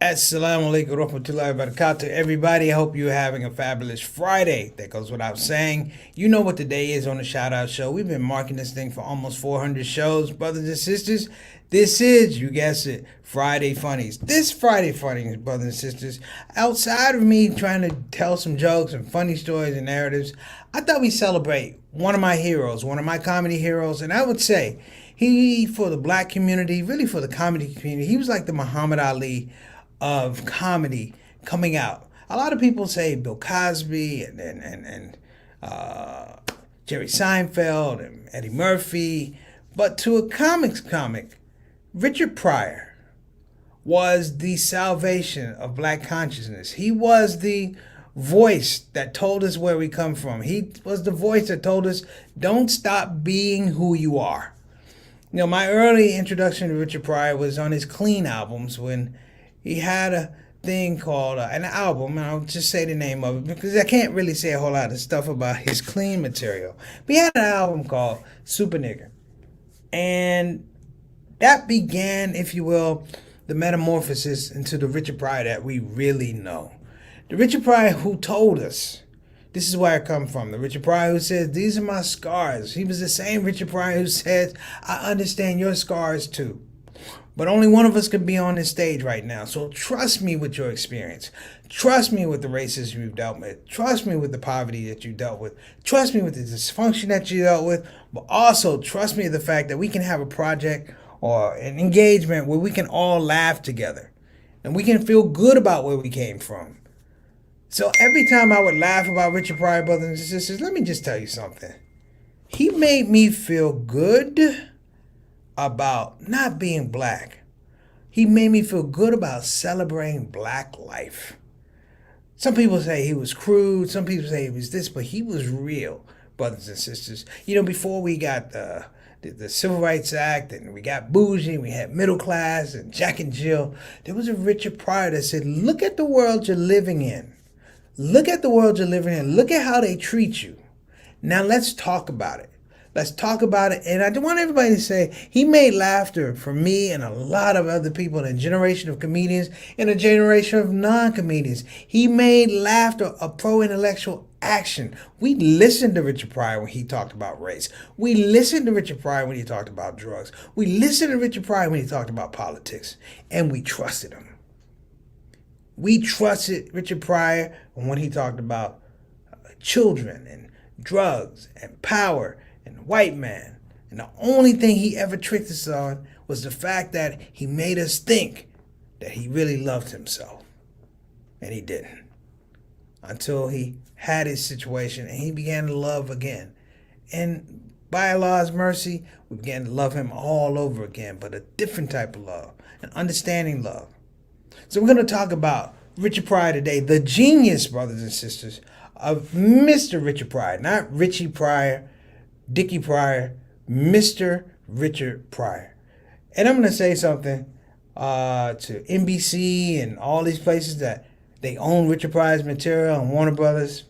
Assalamu alaikum warahmatullahi wabarakatuh. Everybody, I hope you're having a fabulous Friday. That goes without saying. You know what the day is on the Shout Out Show. We've been marking this thing for almost 400 shows, brothers and sisters. This is, you guessed it, Friday Funnies. This Friday Funnies, brothers and sisters, outside of me trying to tell some jokes and funny stories and narratives, I thought we'd celebrate one of my heroes, one of my comedy heroes, and I would say he, for the black community, really for the comedy community, he was like the Muhammad Ali of comedy coming out. A lot of people say Bill Cosby and Jerry Seinfeld and Eddie Murphy, but to a comic, Richard Pryor was the salvation of black consciousness. He was the voice that told us where we come from. He was the voice that told us, don't stop being who you are. You know, my early introduction to Richard Pryor was on his Clean albums when he had a thing called an album, and I'll just say the name of it because I can't really say a whole lot of stuff about his Clean material. But he had an album called Super Nigger. And that began, if you will, the metamorphosis into the Richard Pryor that we really know. The Richard Pryor who told us, this is where I come from. The Richard Pryor who said, these are my scars. He was the same Richard Pryor who said, I understand your scars too. But only one of us could be on this stage right now. So trust me with your experience. Trust me with the racism you've dealt with. Trust me with the poverty that you dealt with. Trust me with the dysfunction that you dealt with. But also trust me with the fact that we can have a project or an engagement where we can all laugh together. And we can feel good about where we came from. So every time I would laugh about Richard Pryor, brothers and sisters, let me just tell you something. He made me feel good about not being black. He made me feel good about celebrating black life. Some people say he was crude, some people say he was this, but he was real, brothers and sisters. You know, before we got the Civil Rights Act and we got bougie, we had middle class and Jack and Jill, there was a Richard Pryor that said, look at the world you're living in. Look at the world you're living in. Look at how they treat you. Now let's talk about it. Let's talk about it. And I want everybody to say, he made laughter for me and a lot of other people in a generation of comedians and a generation of non-comedians. He made laughter a pro-intellectual action. We listened to Richard Pryor when he talked about race. We listened to Richard Pryor when he talked about drugs. We listened to Richard Pryor when he talked about politics. And we trusted him. We trusted Richard Pryor when he talked about children and drugs and power and white man. And the only thing he ever tricked us on was the fact that he made us think that he really loved himself. And he didn't. Until he had his situation and he began to love again. And by Allah's mercy, we began to love him all over again, but a different type of love, an understanding love. So we're going to talk about Richard Pryor today, the genius, brothers and sisters, of Mr. Richard Pryor, not Richie Pryor, Dickie Pryor, Mr. Richard Pryor. And I'm going to say something to NBC and all these places that they own Richard Pryor's material and Warner Brothers.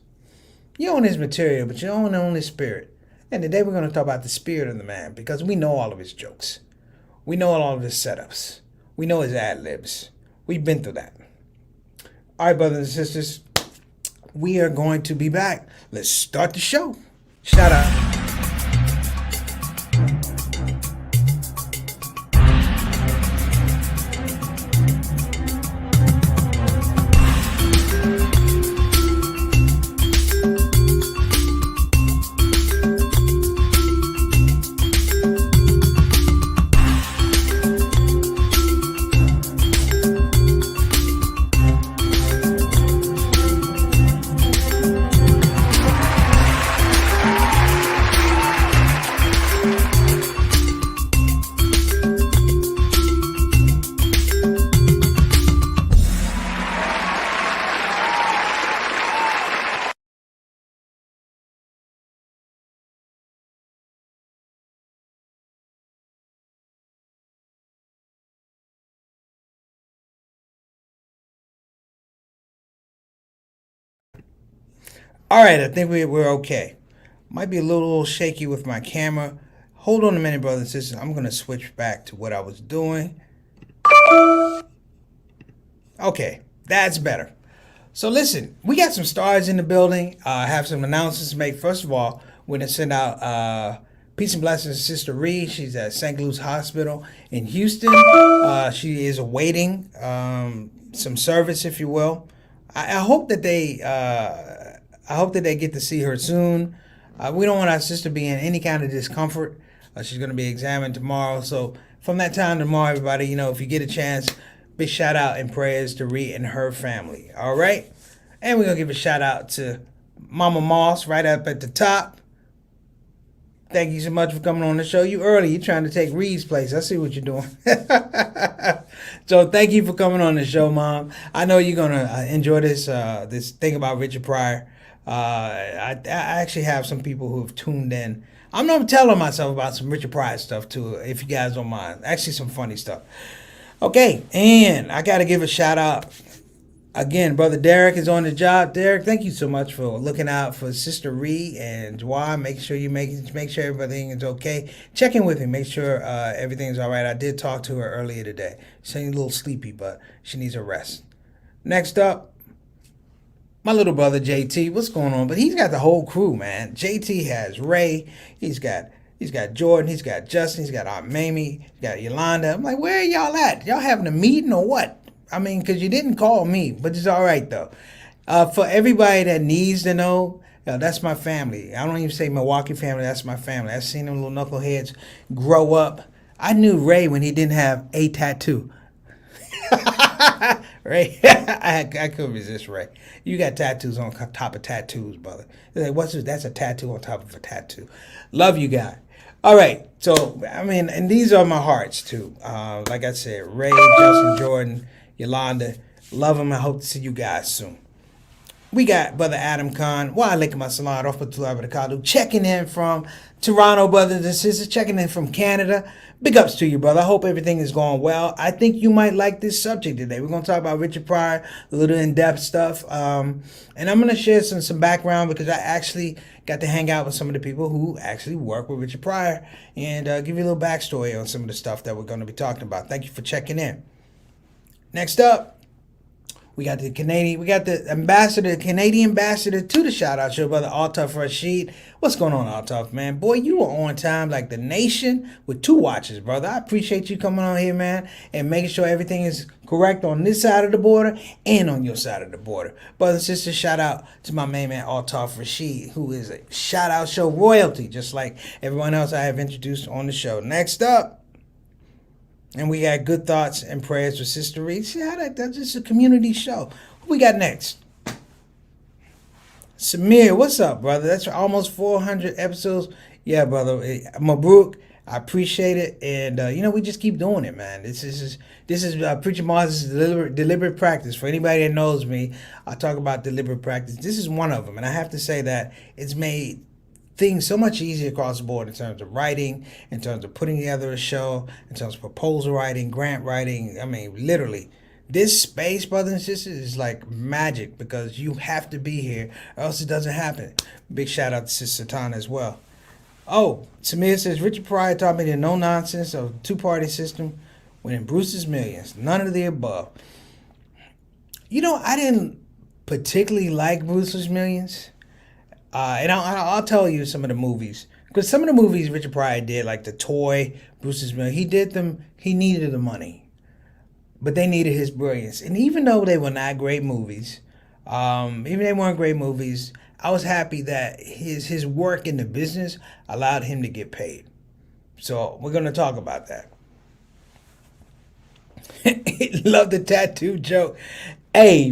You own his material, but you don't own his spirit. And today we're going to talk about the spirit of the man because we know all of his jokes. We know all of his setups. We know his ad-libs. We've been through that. All right, brothers and sisters, we are going to be back. Let's start the show. Shout out. All right, I think we're okay. Might be a little shaky with my camera. Hold on a minute, brothers and sisters. I'm going to switch back to what I was doing. All Okay, that's better. So listen, we got some stars in the building. I have some announcements to make. First of all, we're gonna send out peace and blessings to Sister Reed. She's at St. Luke's Hospital in Houston. She is awaiting some service, if you will. I hope that they get to see her soon. We don't want our sister to be in any kind of discomfort. She's going to be examined tomorrow. So from that time tomorrow, everybody, if you get a chance, big shout out and prayers to Reed and her family. All right. And we're going to give a shout out to Mama Moss right up at the top. Thank you so much for coming on the show. You early. You're trying to take Reed's place. I see what you're doing. So thank you for coming on the show, Mom. I know you're going to enjoy this thing about Richard Pryor. I actually have some people who have tuned in. I'm not telling myself about some Richard Pryor stuff too, if you guys don't mind. Actually, some funny stuff. Okay, and I got to give a shout out again. Brother Derek is on the job. Derek, thank you so much for looking out for Sister Ree and Juan. Make sure everything is okay. Check in with me. Make sure everything's all right. I did talk to her earlier today. She's a little sleepy, but she needs a rest. Next up, my little brother JT, what's going on? But he's got the whole crew, man. JT has Ray, he's got Jordan, he's got Justin, he's got Aunt Mamie, he's got Yolanda. I'm like, where are y'all at? Y'all having a meeting or what? I mean, because you didn't call me, but it's all right though. For everybody that needs to know, that's my family. I don't even say Milwaukee family, that's my family. I've seen them little knuckleheads grow up. I knew Ray when he didn't have a tattoo. Ray, I couldn't resist Ray. You got tattoos on top of tattoos, brother. They're like, what's this? That's a tattoo on top of a tattoo. Love you, guy. All right. So, I mean, and these are my hearts, too. Like I said, Ray, Justin, Jordan, Yolanda. Love them. I hope to see you guys soon. We got Brother Adam Khan. Wa alaikum assalam rahmatullahi wa barakatuh. Checking in from Toronto, brothers and sisters. Checking in from Canada. Big ups to you, brother. I hope everything is going well. I think you might like this subject today. We're going to talk about Richard Pryor, a little in-depth stuff. And I'm going to share some background because I actually got to hang out with some of the people who actually work with Richard Pryor and give you a little backstory on some of the stuff that we're going to be talking about. Thank you for checking in. Next up, we got the Canadian ambassador to the Shout Out Show, brother Altaf Rashid. What's going on, Altaf, man? Boy, you are on time like the nation with 2 watches, brother. I appreciate you coming on here, man, and making sure everything is correct on this side of the border and on your side of the border. Brothers and sisters, shout out to my main man, Altaf Rashid, who is a Shout Out Show royalty, just like everyone else I have introduced on the show. Next up, and we got good thoughts and prayers for Sister Reed. See how that's just a community show. What we got next? Samir, what's up, brother? That's almost 400 episodes. Yeah, brother. Mabruk, I appreciate it. And, we just keep doing it, man. This is Preacher Mars' deliberate practice. For anybody that knows me, I talk about deliberate practice. This is one of them. And I have to say that it's made things so much easier across the board in terms of writing, in terms of putting together a show, in terms of proposal writing, grant writing. I mean, literally, this space, brothers and sisters, is like magic because you have to be here or else it doesn't happen. Big shout out to Sister Tana as well. Oh, Samir says, Richard Pryor taught me the no-nonsense of two-party system winning Bruce's Millions. None of the above. I didn't particularly like Bruce's Millions. And I'll tell you some of the movies. Because some of the movies Richard Pryor did, like The Toy, Bruce's Million, he did them, he needed the money. But they needed his brilliance. And even though they were not great movies, even they weren't great movies, I was happy that his work in the business allowed him to get paid. So we're going to talk about that. Love the tattoo joke. Hey,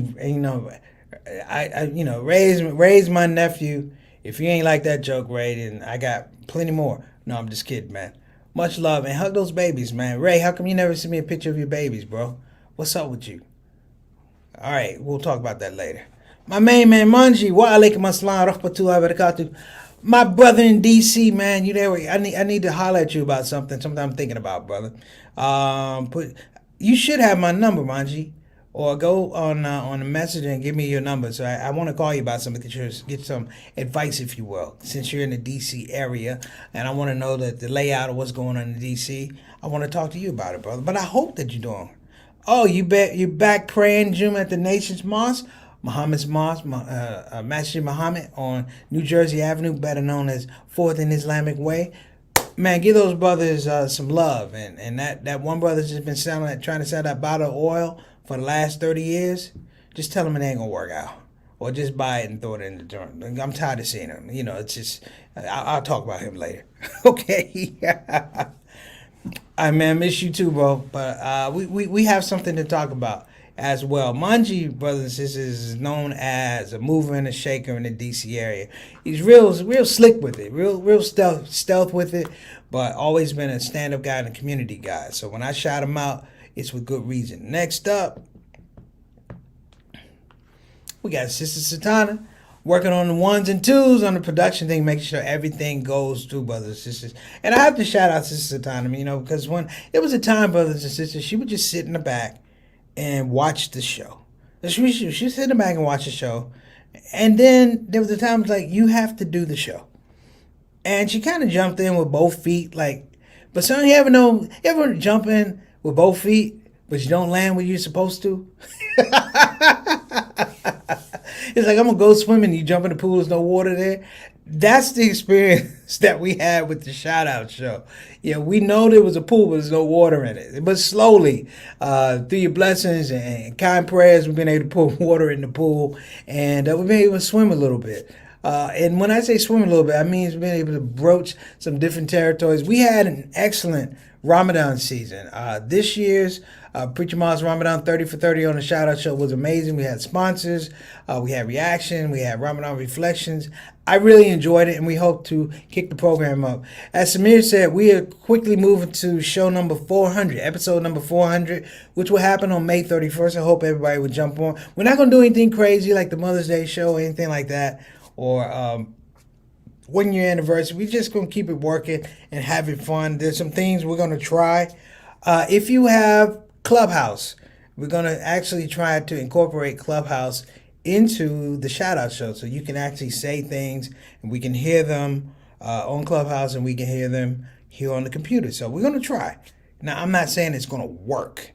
raise my nephew. If you ain't like that joke, Ray, then I got plenty more. No, I'm just kidding, man. Much love and hug those babies, man. Ray, how come you never send me a picture of your babies, bro? What's up with you? All right, we'll talk about that later. My main man, Manji. Wa alaikum assalam rahmatullahi wa barakatuh. My brother in DC, man, you there? I need to holler at you about something I'm thinking about, brother. You should have my number, Manji. Or go on the message and give me your number. So I want to call you about something, get some advice, if you will, since you're in the D.C. area, and I want to know that the layout of what's going on in D.C. I want to talk to you about it, brother. But I hope that you're doing Oh, you back praying Juma at the Nation's Mosque, Muhammad's Mosque, Masjid Muhammad on New Jersey Avenue, better known as Fourth and Islamic Way. Man, give those brothers some love, and that one brother's just been trying to sell that bottle of oil for the last 30 years. Just tell him it ain't gonna work out, or just buy it and throw it in the joint. I'm tired of seeing him. It's just I'll talk about him later. Okay. I man, miss you too, bro. But we have something to talk about as well. Manji, brothers and sisters, is known as a mover and a shaker in the DC area. He's real slick with it, real stealth with it, but always been a stand-up guy and a community guy. So when I shout him out, it's with good reason. Next up, we got Sister Satana working on the ones and twos on the production thing, making sure everything goes through, brothers and sisters. And I have to shout out Sister Satana, because when there was a time, brothers and sisters, she would just sit in the back and watch the show. She would sit in the back and watch the show. And then there was a time like, you have to do the show. And she kind of jumped in with both feet, but son, you ever jump in with both feet, but you don't land where you're supposed to? It's like, I'm going to go swimming, you jump in the pool, there's no water there. That's the experience that we had with the ShOUT show. Yeah, we know there was a pool, but there's no water in it. But slowly, through your blessings and kind prayers, we've been able to put water in the pool, and we've been able to swim a little bit. And when I say swim a little bit, I mean we've been able to broach some different territories. We had an excellent Ramadan season. This year's Preacher Miles Ramadan 30 for 30 on the ShOUT show was amazing. We had sponsors, we had reaction, we had Ramadan reflections. I really enjoyed it, and we hope to kick the program up. As Samir said, we are quickly moving to show number 400, episode number 400, which will happen on May 31st. I hope everybody would jump on. We're not going to do anything crazy like the Mother's Day show or anything like that, or 1 year anniversary. We're just going to keep it working and having fun. There's some things we're going to try. If you have Clubhouse, we're going to actually try to incorporate Clubhouse into the ShOUT show, so you can actually say things and we can hear them on Clubhouse, and we can hear them here on the computer. So we're going to try. Now, I'm not saying it's going to work.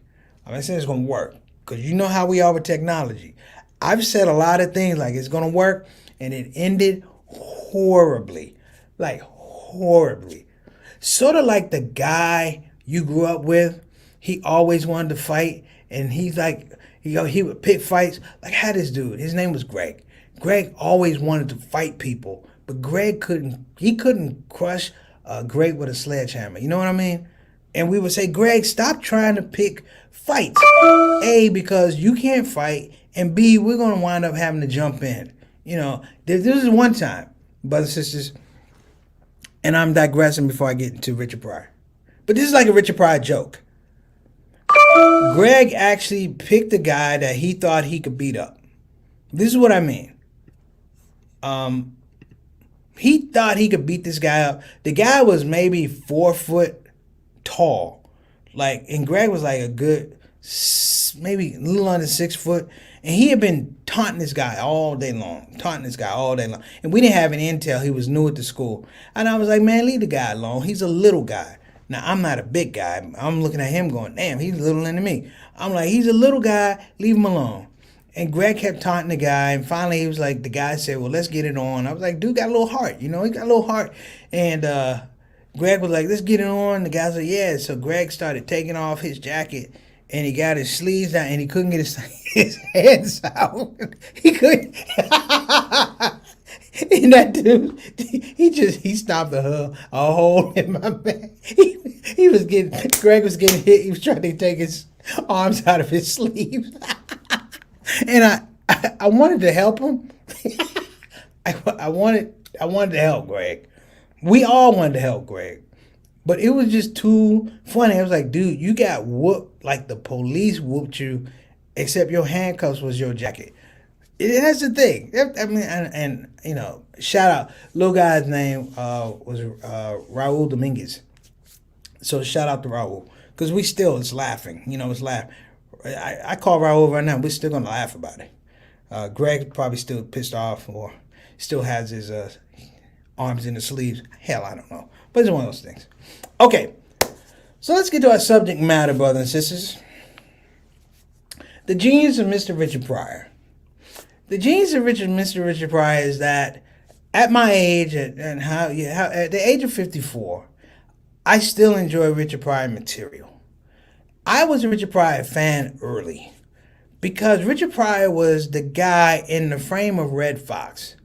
I'm not saying it's going to work, because you know how we are with technology. I've said a lot of things like it's going to work, and it ended horribly. Like, horribly. Sort of like the guy you grew up with. He always wanted to fight, and he's like, he would pick fights. Like, I had this dude, his name was Greg. Greg always wanted to fight people, but Greg couldn't crush Greg with a sledgehammer. You know what I mean? And we would say, Greg, stop trying to pick fights. A, because you can't fight, and B, we're going to wind up having to jump in. This is one time, brothers and sisters, and I'm digressing before I get into Richard Pryor. But this is like a Richard Pryor joke. Greg actually picked a guy that he thought he could beat up. This is what I mean. He thought he could beat this guy up. The guy was maybe 4 foot tall. And Greg was like a good, maybe a little under 6 foot. And he had been taunting this guy all day long. And we didn't have any intel. He was new at the school. And I was like, man, leave the guy alone. He's a little guy. Now, I'm not a big guy. I'm looking at him going, damn, he's littler than me. I'm like, he's a little guy. Leave him alone. And Greg kept taunting the guy. And finally, he was like, the guy said, well, let's get it on. I was like, dude got a little heart. He got a little heart. And Greg was like, let's get it on. The guy said, yeah. So Greg started taking off his jacket. And he got his sleeves down. And he couldn't get his hands out. He couldn't. And that dude, he stopped a hole in my back. Greg was getting hit. He was trying to take his arms out of his sleeves. And I wanted to help him. I wanted to help Greg. We all wanted to help Greg. But it was just too funny. I was like, dude, you got whooped like the police whooped you, except your handcuffs was your jacket. That's the thing. I mean, and shout out. Little guy's name was Raul Dominguez. So shout out to Raul, because it's laughing. It's laugh. I call Raul right now. We're still gonna laugh about it. Greg probably still pissed off, or still has his arms in the sleeves. Hell, I don't know. But it's one of those things. Okay, so let's get to our subject matter, brothers and sisters. The genius of Mr. Richard Pryor. The genius of Mr. Richard Pryor is that at my age and how at the age of 54, I still enjoy Richard Pryor material. I was a Richard Pryor fan early because Richard Pryor was the guy in the frame of Red Fox.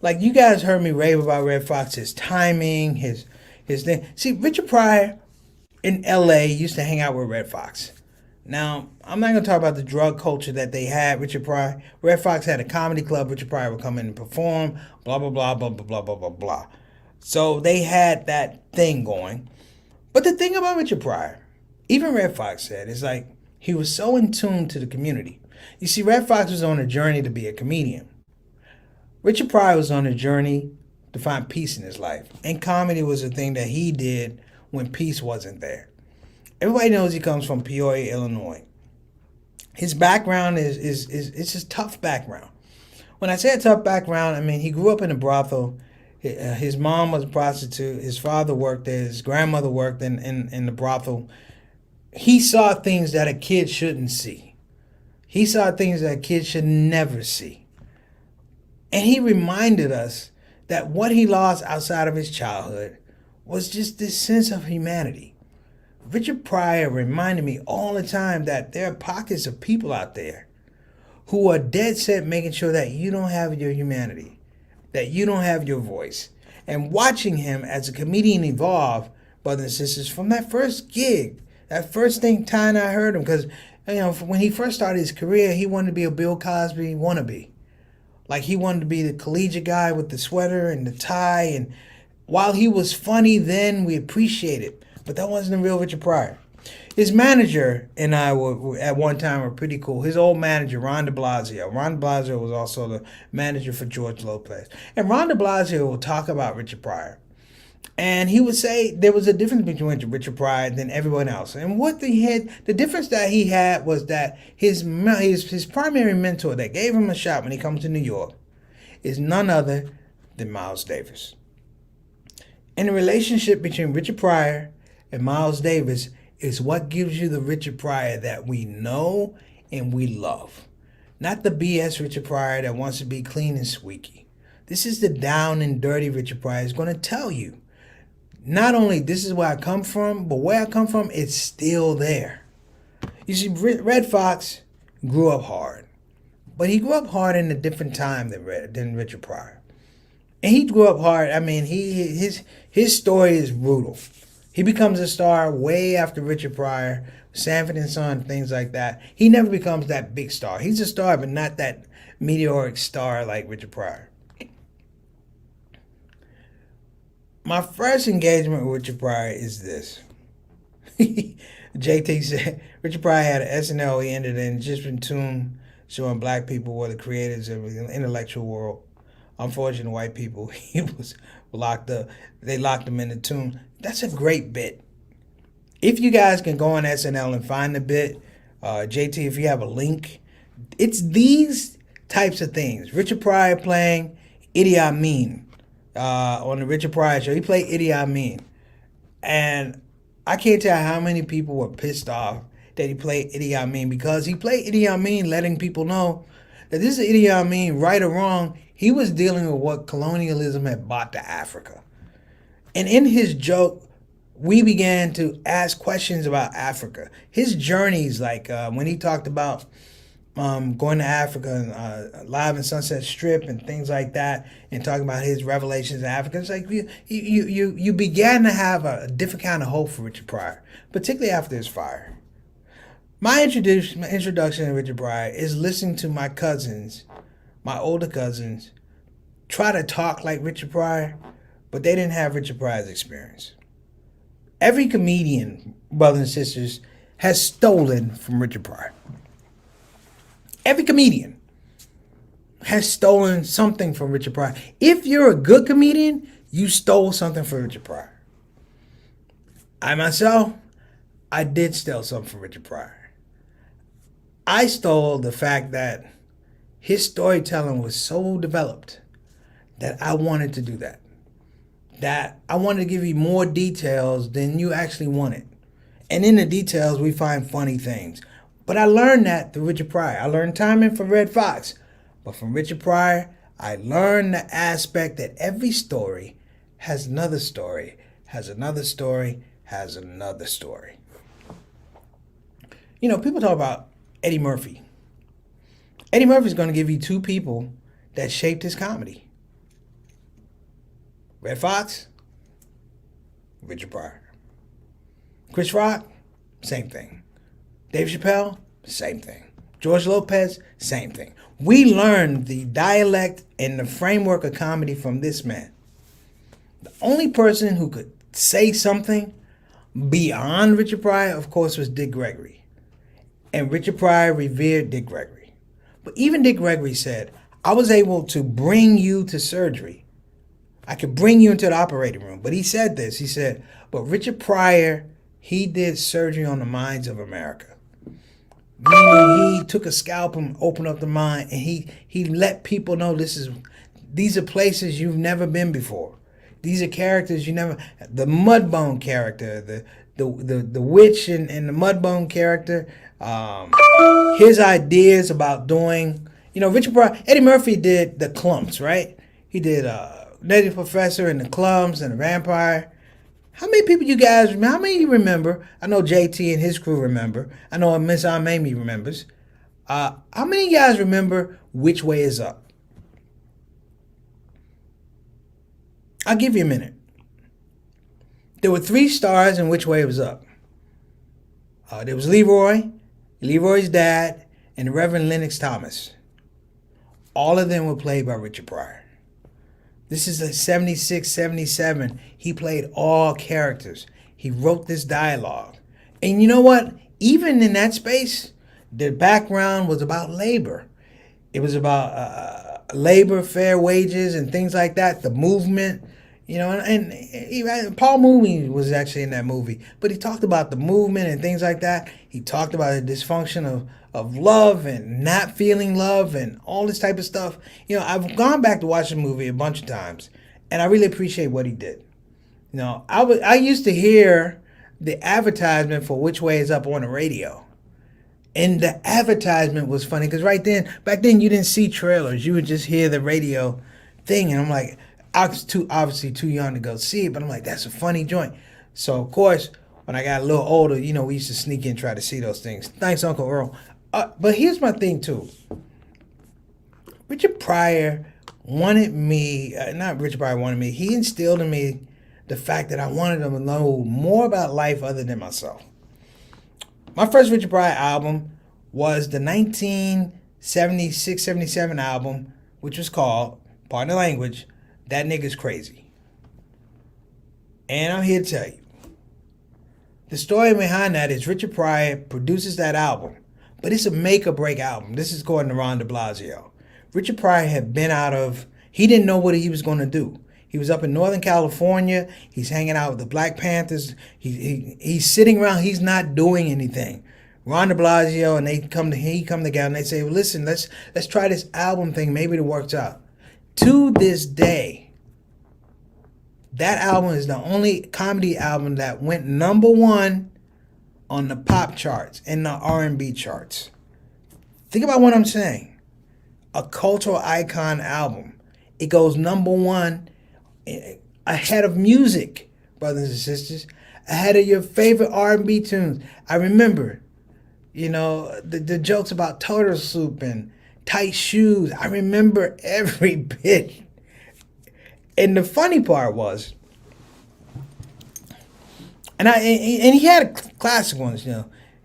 Like, you guys heard me rave about Red Fox, his timing, his thing. See, Richard Pryor in LA used to hang out with Red Fox. Now, I'm not going to talk about the drug culture that they had. Richard Pryor, Red Fox had a comedy club. Richard Pryor would come in and perform, blah, blah, blah, blah, blah, blah, blah, blah, blah. So they had that thing going. But the thing about Richard Pryor, even Red Fox said, is like he was so in tune to the community. You see, Red Fox was on a journey to be a comedian. Richard Pryor was on a journey to find peace in his life. And comedy was a thing that he did when peace wasn't there. Everybody knows he comes from Peoria, Illinois. His background is just tough background. When I say a tough background, I mean he grew up in a brothel. His mom was a prostitute. His father worked there. His grandmother worked in the brothel. He saw things that a kid shouldn't see. He saw things that a kid should never see. And he reminded us that what he lost outside of his childhood was just this sense of humanity. Richard Pryor reminded me all the time that there are pockets of people out there who are dead set making sure that you don't have your humanity, that you don't have your voice. And watching him as a comedian evolve, brothers and sisters, from that first gig, that first time I heard him, because when he first started his career, he wanted to be a Bill Cosby wannabe. Like, he wanted to be the collegiate guy with the sweater and the tie. And while he was funny then, we appreciate it. But that wasn't the real Richard Pryor. His manager and I were at one time were pretty cool. His old manager, Ron de Blasio. Ron de Blasio was also the manager for George Lopez. And Ron de Blasio would talk about Richard Pryor. And he would say there was a difference between Richard Pryor than everyone else. And what the difference that he had was that his primary mentor that gave him a shot when he comes to New York is none other than Miles Davis. And the relationship between Richard Pryor and Miles Davis is what gives you the Richard Pryor that we know and we love. Not the BS Richard Pryor that wants to be clean and squeaky. This is the down and dirty Richard Pryor. He's going to tell you, not only this is where I come from, but where I come from, it's still there. You see, Red Fox grew up hard. But he grew up hard in a different time than Richard Pryor. And he grew up hard. I mean, his story is brutal. He becomes a star way after Richard Pryor, Sanford and Son, things like that. He never becomes that big star. He's a star, but not that meteoric star like Richard Pryor. My first engagement with Richard Pryor is this. JT said Richard Pryor had an SNL he ended in just in tune, showing black people were the creators of the intellectual world. Unfortunate white people, he was locked up. They locked him in the tomb. That's a great bit. If you guys can go on SNL and find the bit, JT, if you have a link, it's these types of things. Richard Pryor playing Idi Amin on the Richard Pryor show. He played Idi Amin. And I can't tell how many people were pissed off that he played Idi Amin, because he played Idi Amin letting people know that this is Idi Amin, right or wrong. He was dealing with what colonialism had brought to Africa. And in his joke, we began to ask questions about Africa. His journeys, like when he talked about going to Africa and live in Sunset Strip and things like that, and talking about his revelations in Africa, it's like you began to have a different kind of hope for Richard Pryor, particularly after his fire. My introduction to Richard Pryor is listening to my cousins, my older cousins, try to talk like Richard Pryor, but they didn't have Richard Pryor's experience. Every comedian, brothers and sisters, has stolen from Richard Pryor. Every comedian has stolen something from Richard Pryor. If you're a good comedian, you stole something from Richard Pryor. I myself, I did steal something from Richard Pryor. I stole the fact that his storytelling was so developed that I wanted to do that. That I wanted to give you more details than you actually wanted. And in the details, we find funny things. But I learned that through Richard Pryor. I learned timing from Red Fox. But from Richard Pryor, I learned the aspect that every story has another story, has another story, has another story. You know, people talk about Eddie Murphy. Eddie Murphy's going to give you two people that shaped his comedy. Red Fox, Richard Pryor. Chris Rock, same thing. Dave Chappelle, same thing. George Lopez, same thing. We learned the dialect and the framework of comedy from this man. The only person who could say something beyond Richard Pryor, of course, was Dick Gregory. And Richard Pryor revered Dick Gregory. But even Dick Gregory said, I was able to bring you to surgery. I could bring you into the operating room. But he said this, he said, but Richard Pryor, he did surgery on the minds of America. Meaning he took a scalpel and opened up the mind, and he let people know these are places you've never been before. These are characters you never. The Mudbone character, the witch and the Mudbone character. His ideas about doing, Richard Pryor, Eddie Murphy did the Clumps, right? He did Nutty Professor and the Clumps and the Vampire. How many people you guys remember? How many of you remember? I know JT and his crew remember. I know Miss Aunt Mamie remembers. How many of you guys remember Which Way Is Up? I'll give you a minute. There were 3 stars in Which Way Was Up. There was Leroy's dad, and the Reverend Lennox Thomas. All of them were played by Richard Pryor. This is a 76, 77. He played all characters. He wrote this dialogue. And you know what? Even in that space, the background was about labor. It was about labor, fair wages, and things like that. The movement, and Paul Mooney was actually in that movie. But he talked about the movement and things like that. He talked about the dysfunction of love and not feeling love and all this type of stuff. I've gone back to watch the movie a bunch of times, and I really appreciate what he did. I used to hear the advertisement for Which Way Is Up on the radio. And the advertisement was funny because back then you didn't see trailers. You would just hear the radio thing. And I'm like, I was obviously too young to go see it, but I'm like, that's a funny joint. So, of course, when I got a little older, we used to sneak in and try to see those things. Thanks, Uncle Earl. But here's my thing, too. Richard Pryor wanted me, he instilled in me the fact that I wanted to know more about life other than myself. My first Richard Pryor album was the 1976-77 album, which was called, pardon the language, That Nigga's Crazy. And I'm here to tell you, the story behind that is Richard Pryor produces that album, but it's a make or break album. This is according to Ron de Blasio. Richard Pryor had been he didn't know what he was going to do. He was up in Northern California. He's hanging out with the Black Panthers. He's sitting around. He's not doing anything. Ron de Blasio and he come together and they say, well, listen, let's try this album thing. Maybe it works out. To this day, that album is the only comedy album that went #1 on the pop charts and the R&B charts. Think about what I'm saying. A cultural icon album. It goes #1 ahead of music, brothers and sisters, ahead of your favorite R&B tunes. I remember, the jokes about turtle soup and tight shoes. I remember every bit. And the funny part was, and he had classic ones,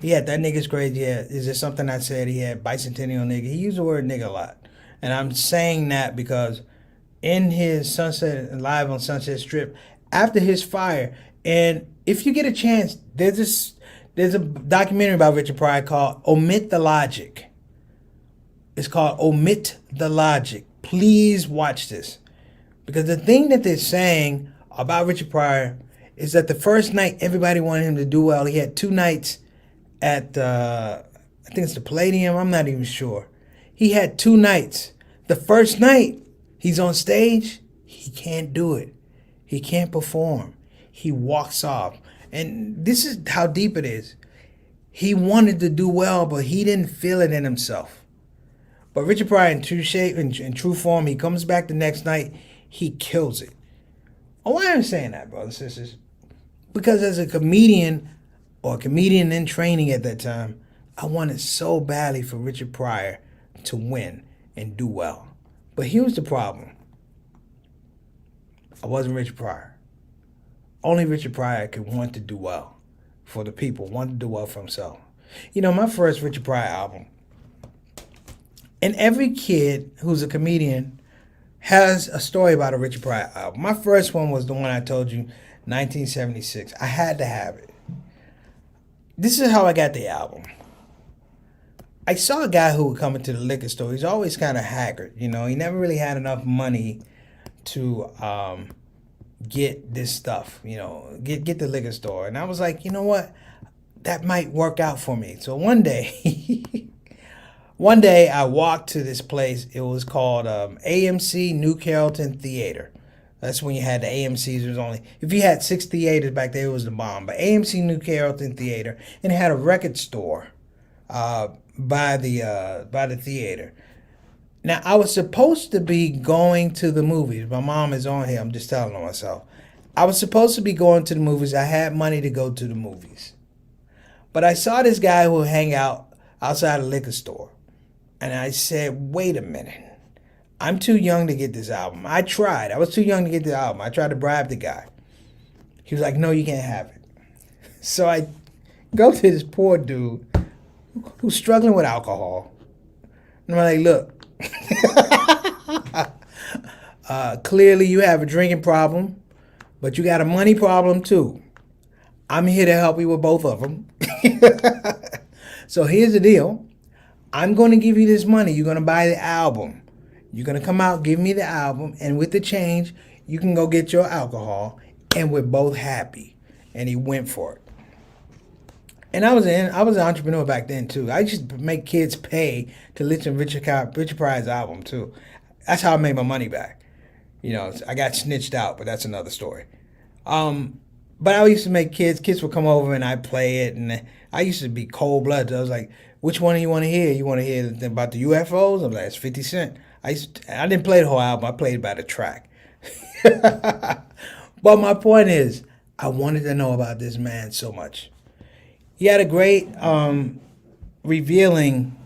He had That Nigga's Crazy. Yeah, is there something I said? He had Bicentennial Nigga. He used the word nigga a lot. And I'm saying that because in his Sunset Live on Sunset Strip, after his fire, and if you get a chance, there's a documentary about Richard Pryor called Omit the Logic. It's called Omit the Logic. Please watch this. Because the thing that they're saying about Richard Pryor is that the first night everybody wanted him to do well. He had 2 nights at, I think it's the Palladium. I'm not even sure. He had 2 nights. The first night he's on stage, he can't do it. He can't perform. He walks off. And this is how deep it is. He wanted to do well, but he didn't feel it in himself. But Richard Pryor, in true shape, in true form, he comes back the next night, he kills it. Oh, why am I saying that, brothers and sisters? Because as a comedian, or a comedian in training at that time, I wanted so badly for Richard Pryor to win and do well. But here's the problem. I wasn't Richard Pryor. Only Richard Pryor could want to do well for the people, want to do well for himself. You know, my first Richard Pryor album, and every kid who's a comedian has a story about a Richard Pryor album. My first one was the one I told you, 1976. I had to have it. This is how I got the album. I saw a guy who would come into the liquor store. He's always kind of haggard, you know. He never really had enough money to get this stuff, you know, get the liquor store. And I was like, you know what? That might work out for me. So one day, I walked to this place. It was called AMC New Carrollton Theater. That's when you had the AMCs. It was only, if you had 6 theaters back there, it was the bomb. But AMC New Carrollton Theater, and it had a record store by the theater. Now, I was supposed to be going to the movies. My mom is on here. I'm just telling on myself. I was supposed to be going to the movies. I had money to go to the movies. But I saw this guy who would hang out outside a liquor store. And I said, wait a minute. I'm too young to get this album. I tried. I was too young to get the album. I tried to bribe the guy. He was like, no, you can't have it. So I go to this poor dude who's struggling with alcohol. And I'm like, look, clearly you have a drinking problem, but you got a money problem too. I'm here to help you with both of them. So here's the deal. I'm going to give you this money. You're going to buy the album. You're going to come out, give me the album, and with the change, you can go get your alcohol, and we're both happy. And he went for it. And I was an entrepreneur back then too. I used to make kids pay to listen to Richard Pryor's album too. That's how I made my money back. You know, I got snitched out, but that's another story. But I used to make kids would come over and I'd play it, and I used to be cold-blooded. I was like, which one do you want to hear? You want to hear about the UFOs? I'm like, it's 50 Cent. I didn't play the whole album. I played by the track. But my point is, I wanted to know about this man so much. He had a great revealing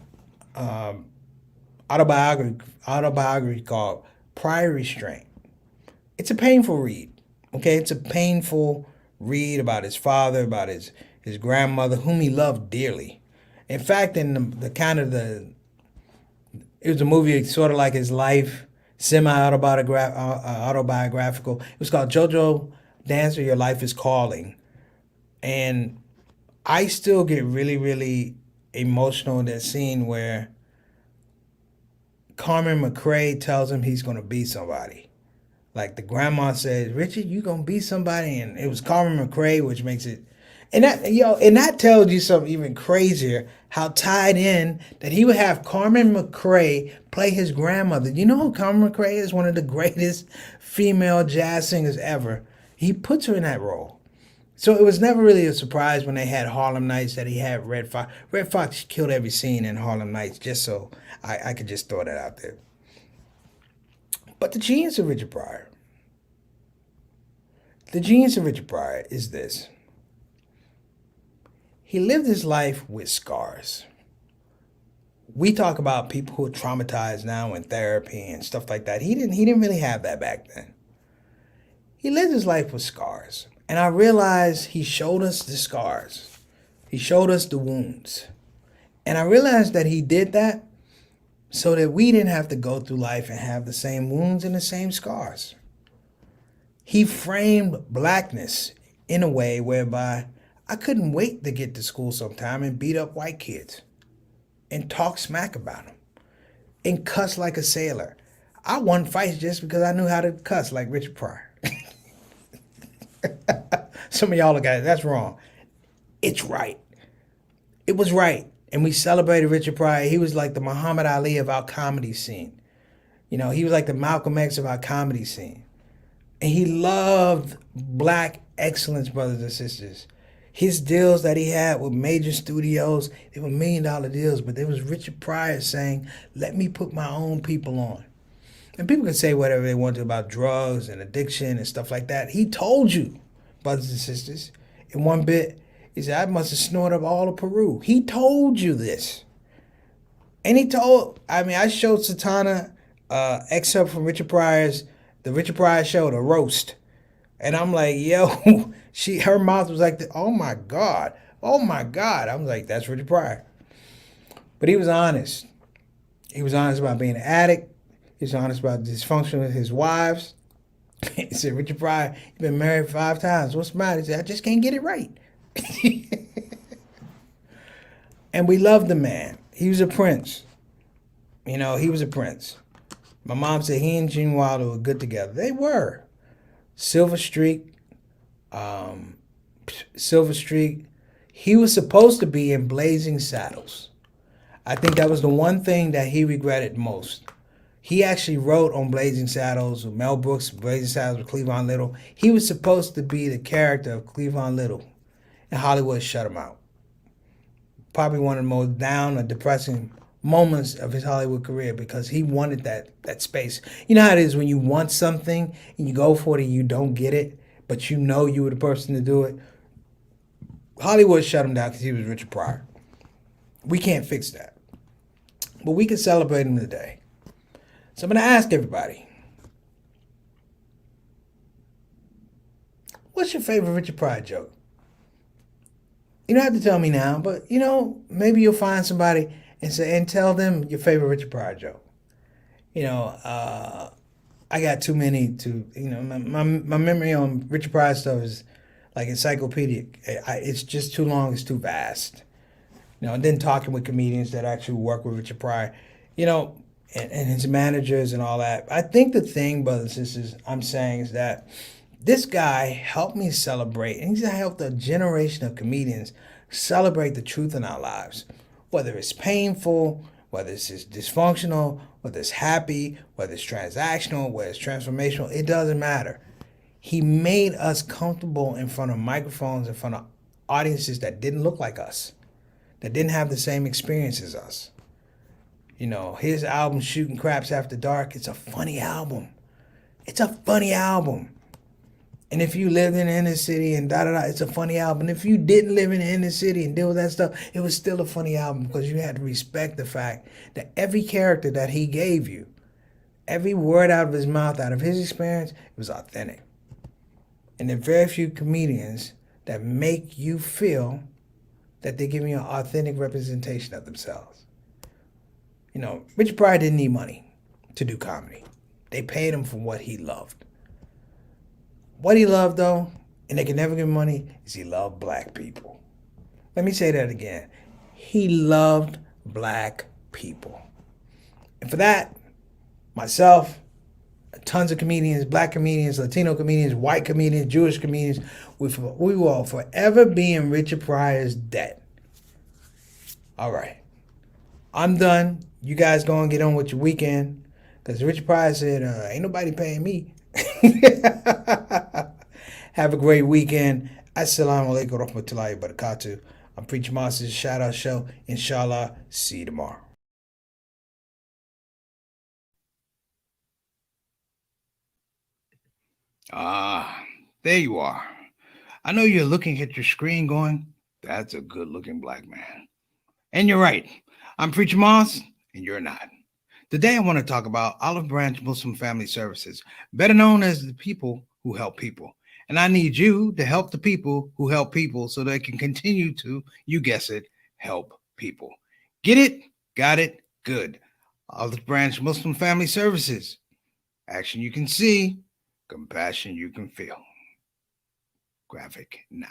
autobiography called Pryor Restraint. It's a painful read, okay? It's a painful read about his father, about his grandmother, whom he loved dearly. In fact, in it was a movie sort of like his life, semi-autobiographical. It was called JoJo Dancer, Your Life is Calling. And I still get really, really emotional in that scene where Carmen McRae tells him he's going to be somebody. Like the grandma says, Richard, you going to be somebody? And it was Carmen McRae, which makes it, and that tells you something even crazier, how tied in that he would have Carmen McRae play his grandmother. You know who Carmen McRae is? One of the greatest female jazz singers ever. He puts her in that role. So it was never really a surprise when they had Harlem Nights that he had Red Fox. Red Fox killed every scene in Harlem Nights, just so I could just throw that out there. But the genius of Richard Pryor. The genius of Richard Pryor is this. He lived his life with scars. We talk about people who are traumatized now in therapy and stuff like that. He didn't really have that back then. He lived his life with scars. And I realized he showed us the scars. He showed us the wounds. And I realized that he did that so that we didn't have to go through life and have the same wounds and the same scars. He framed blackness in a way whereby I couldn't wait to get to school sometime and beat up white kids and talk smack about them and cuss like a sailor. I won fights just because I knew how to cuss like Richard Pryor. Some of y'all are guys, that's wrong. It's right. It was right. And we celebrated Richard Pryor. He was like the Muhammad Ali of our comedy scene. You know, he was like the Malcolm X of our comedy scene. And he loved black excellence, brothers and sisters. His deals that he had with major studios, they were $1 million deals, but there was Richard Pryor saying, let me put my own people on. And people can say whatever they want to about drugs and addiction and stuff like that. He told you, brothers and sisters, in one bit, he said, I must have snorted up all of Peru. He told you this. And he told, I showed Satana excerpt from the Richard Pryor show, the roast. And I'm like, yo, her mouth was like, oh my God. I was like, that's Richard Pryor. But he was honest. He was honest about being an addict. He was honest about dysfunction with his wives. He said, Richard Pryor, you've been married 5 times. What's the matter? He said, I just can't get it right. And we loved the man. He was a prince. He was a prince. My mom said he and Gene Wilder were good together. They were. Silver Streak. He was supposed to be in Blazing Saddles. I think that was the one thing that he regretted most. He actually wrote on Blazing Saddles with Mel Brooks, Blazing Saddles with Cleavon Little. He was supposed to be the character of Cleavon Little, and Hollywood shut him out. Probably one of the most down or depressing moments of his Hollywood career because he wanted that space. You know how it is when you want something and you go for it and you don't get it, but you know you were the person to do it. Hollywood shut him down because he was Richard Pryor. We can't fix that. But we can celebrate him today. So I'm going to ask everybody, what's your favorite Richard Pryor joke? You don't have to tell me now, but maybe you'll find somebody and tell them your favorite Richard Pryor joke. I got too many to, my memory on Richard Pryor stuff is like encyclopedic. It's just too long, it's too vast. And then talking with comedians that actually work with Richard Pryor, and his managers and all that. I think the thing, brothers and sisters, I'm saying is that this guy helped me celebrate, and he's helped a generation of comedians celebrate the truth in our lives. Whether it's painful, whether it's dysfunctional, whether it's happy, whether it's transactional, whether it's transformational, it doesn't matter. He made us comfortable in front of microphones, in front of audiences that didn't look like us, that didn't have the same experience as us. His album, Shooting Craps After Dark, it's a funny album. It's a funny album. And if you lived in the inner city and it's a funny album. And if you didn't live in the inner city and deal with that stuff, it was still a funny album because you had to respect the fact that every character that he gave you, every word out of his mouth, out of his experience, it was authentic. And there are very few comedians that make you feel that they're giving you an authentic representation of themselves. Richard Pryor didn't need money to do comedy. They paid him for what he loved. What he loved, though, and they can never give him money, is he loved black people. Let me say that again. He loved black people. And for that, myself, tons of comedians, black comedians, Latino comedians, white comedians, Jewish comedians, we will forever be in Richard Pryor's debt. All right. I'm done. You guys go and get on with your weekend. Because Richard Pryor said, ain't nobody paying me. Have a great weekend. Assalamu alaikum warahmatullahi wabarakatuh. I'm Preacher Monster's ShOUT Show. Inshallah. See you tomorrow. There you are. I know you're looking at your screen going, that's a good looking black man. And you're right. I'm Preacher Moss, and you're not. Today I want to talk about Olive Branch Muslim Family Services, better known as the people who help people. And I need you to help the people who help people so they can continue to, you guess it, help people. Get it? Got it? Good. Olive Branch Muslim Family Services. Action you can see, compassion you can feel. Graphic now.